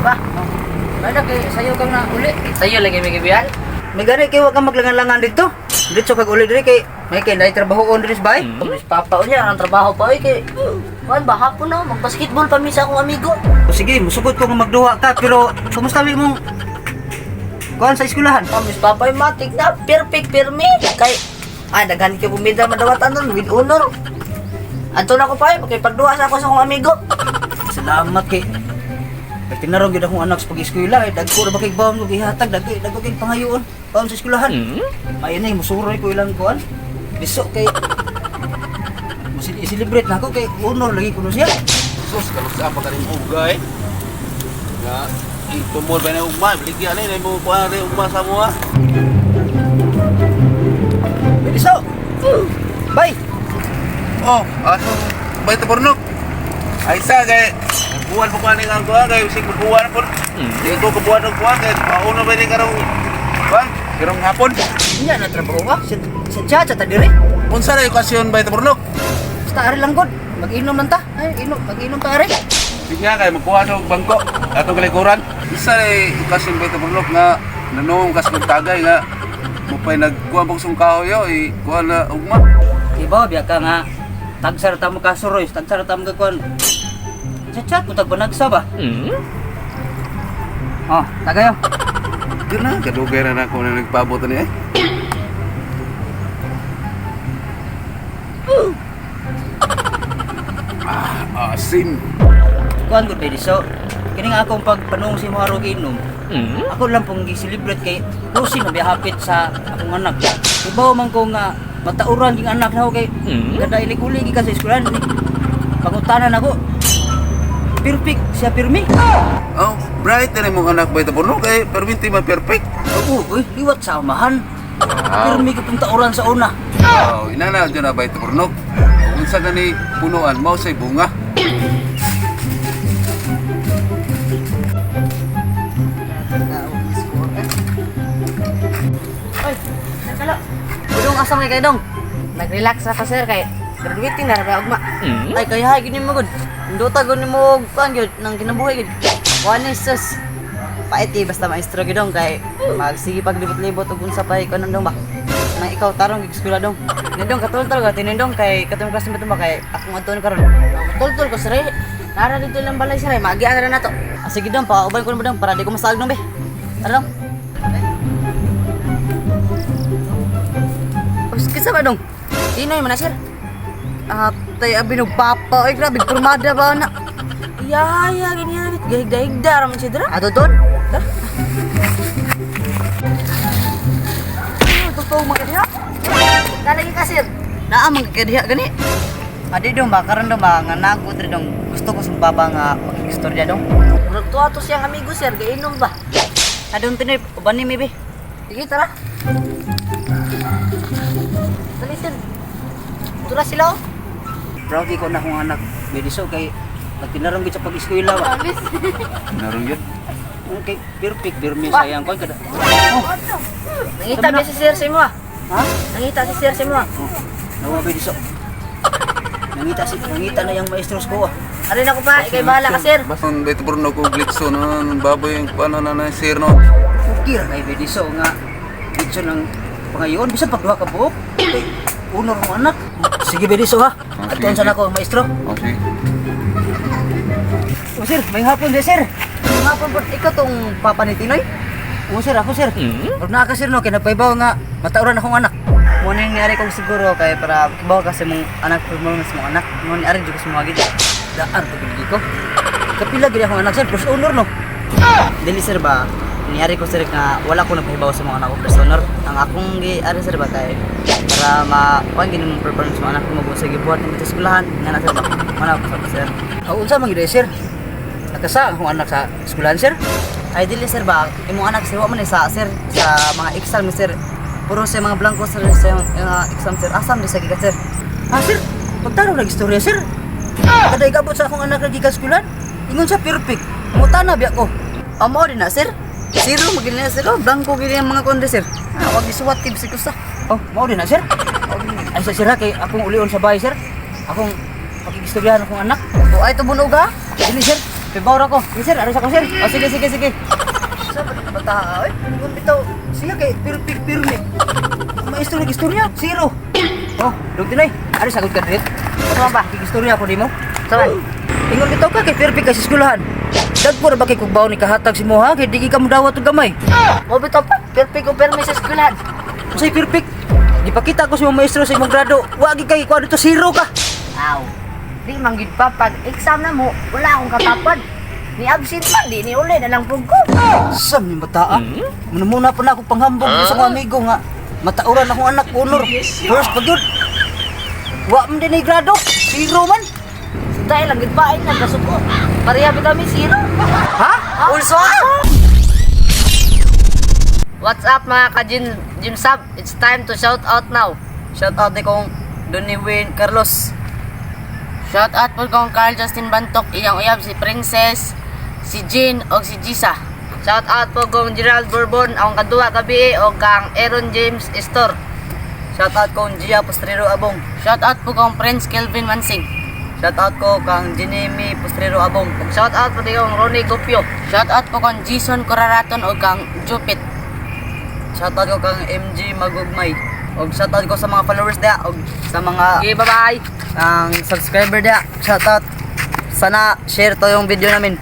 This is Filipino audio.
Ba? Ada kay sayo kang na uli. Sa'yo lagi may gibihan? May gani kay wa ka maglangan-langan dito. Dito kag uli diri kay may kay nay trabaho on diri sa bay. Miss Papa niya, ang trabaho pa oy kay kuan ba hapon na mag-basketball pa mi sa akong amigo. O sige, musugod ko nga magduha ka pero kumusta mi mong kuan sa eskwelahan? Miss Papa ay matik na perfect permi kay ay daghan kay bumida madawatan nun with honor. Adto na ko pa kay pagduha sa ako sa akong amigo. Salamat kay tinarong gid akong anak sa pag-eskwela, dagko ra ba kay bawon ko gihatag, dagko kay pangayoon bawon sa eskwelahan. May na musuroy ko ilang kuan. Biso kay i-celebrate na ako kay honor lagi kuno siya. Sus, kalau sa apa kaning ugay. Nga, tumol ba na ugma, bligyan ni mo kuha rin ugma sa mua. Biso. Bye. Oh, ato bay ta porno. Ay sa kay buwan pa kaning ang kuha kay sig buwan po. Di ko kabuwan og kuha kay mauno ba ni karong kuha, karong hapon. Nya na trabaho ka? Sa chacha ta diri. Unsa na yung okasyon bay ta porno? Basta ari lang gud. Mag-inom man ta. Ay, mag-inom ta ari. Sige nga kay magkuha sa bangko atong kalikuran. Isa ay okasyon bay ta porno nga nanong kas tagay nga mo pay nagkuha bang sungkahoy yo kuha na ugma. Ibaw biya ka nga tagsar ta mo kasuroy, tagsar ta mo kuan. Chat mo tagbanagsa ba? Oh, tagayo. Di na, kadugay na ako na nagpabot niya eh. Asim. Kuan gud pwede so. Kini nga akong pagpanong si Maro ginom. Ako lang pong gi-celebrate kay Lucy na bihapit sa akong anak. Ibaw man ko nga matauran ging anak na ako kay kada ilig-uli gi ka sa eskwelahan ni. Pangutanan ako. Perfect siya pirmi. Oh, bright na mong anak ba ito puno kay perminti man perfect. Oo, uy, liwat sa amahan. Pirmi ko pong tauran sa una. Oh, inana dyan na ba ito puno. Kung sa gani punuan, mau say bunga. Oy, nakala. Budong asa may kay dong. Nag-relax ra ka sir kay graduating na ra ugma. Ay kay hay gini mo gud. Nduta gud nimo kuan gyud nang kinabuhi gud. Kuan is sus. Paiti basta maestro gid dong kay magsige paglibot-libot ug unsa pa ikaw nandong ba. Nang ikaw tarong gig eskwela dong. Nindong katultol ka tinindong kay katong klase mo ba kay akong adton karon. Tultol ko sir. Nara dito lang balay sir. Magian ra nato. Sige dong pa uban ko mo dong para di ko masag dong be. Tara dong. Kisa ba dong? Tinoy man na sir. Tay abinog papa, ay grabe kurmada ba na. Ya, ganyan gahig-gahigda raman siya dira. Ato ton? Da. Totoo magkadiha. Dalagi ka sir. Naa magkadiha gani. Adi dong ba karon dong ba nga nago diri dong. Gusto ko sumbaba nga makikistorya dong. Tuwa to siyang amigo sir, gainom ba? Adong tinoy uban ni maybe. Sige tara. Dali sir. Tula sila oh. Proud ko na akong anak. Mediso kay nagtinarong gid sa pag-eskwela ba. Naroon yun. Okay, perfect birmi sayang ko kada. Oh, Nangita ba si sir sa imo ah? ha? Nangita si sir sa imo ah? Oh, nawa mediso. Nangita na yung maestros ko ah. Ari na ko pa, ikay bahala ka sir. Basta ba ito puno ko glitso na baboy yung paano na sir no. Okay ra kay mediso nga dito ng pangayon bisan pagduha ka buok. Okay, honor mo anak. Sige mediso ha. At sige, sana ko maestro. Oh, sige. Oh sir, may hapon di sir. Mga po, ikaw tong papa ni Tinoy? Oh sir, ako sir. Pag naa ka sir no, kinapaybaw nga matauran akong anak. Muna yung niyari kong siguro kay para kibaw kasi mong anak performance mong anak. Muna niyari dito sa mga gito. Daan to gid ko. Kapila gid akong anak sir, plus honor no. Dili sir ba, niyari ko sir nga wala ko nagpahibaw sa mga anak ko personal. Ang akong gi-ari sir ba kay para ma-kuhan gini mong performance mga anak ko mag-usay gibuhat ng eskwelahan. Nga na sir ba, mana ko sa sir. Unsa man gid sir? Nakasa akong anak sa eskwelahan sir. Ay dili sir ba, imong anak sir wa man sa sir sa mga exam ni sir. Puro sa mga blanco sir sa mga exam sir. Asam di sa gikat sir. Ah sir, pagtaro nag istorya sir. Kada ikabot sa akong anak lagi ka eskwelahan, ingon siya perfect. Mutana biya ko. Amo din na sir. Zero magili na sir. Oh, blanco gili ang mga konde sir. Wag isuwat tib sikusa. Oh, mao din na sir. Ay sa sir ha, kay akong ulion sa bahay sir. Akong pakigistoryahan akong anak. O ay tubunog ha? Dili sir, pibawra ko. Dili sir, aros ako sir. O sige, sige, sige. Sa ba na bata? Ay, kung bitaw siya kay perfect pirmi. Maestro ng istorya, zero. Oh, dog dinay. Aros sagod ka dito. Ano ba? Pakigistorya ko di mo. Sabay. Ingon bitaw ka kay perfect ka sa eskwelahan. Dagpo ra ba kay kugbaw ni kahatag si mo ha? Kay di ka mo dawat og gamay. O bitaw pa, perfect ko permi sa eskwelahan. Say perfect. Gipakita ko sa mga maestro sa imong grado. Wagi kay kuan dito zero ka. Aw. Di manggid pa pag exam na mo, wala akong katapad. Ni absent man, di ni uli na lang pug ko. Sam ni bata. Muna pa na ako panghambog sa mga amigo nga. Matauran akong anak honor. First pa gyud. Wa man din ay grado. Zero man. Dahil lang gid pa ay nagkasuko. Pareha bi kami zero. Ha? Also. What's up mga ka-Gym Sub? It's time to shout out now. Shout out ni kong Donnie Carlos. Shout out po kong Carl Justin Bantok, iyang uyab si Princess, si Jean o si Gisa. Shout out po kong Gerald Bourbon, akong kaduwa kabi o kang Aaron James Estor. Shout out kong Gia Postrero Abong. Shout out po kong Prince Kelvin Mansing. Shout out ko kang Jinemi Postrero Abong. Shout out po kong Ronnie Gopio. Shout out po kong Jason Coraraton o kang Jupit. Shout out ko kang MG Magugmay. Og shout out ko sa mga followers dia og sa mga Okay, bye-bye. ang subscriber dia. Shout out. Sana share to yung video namin.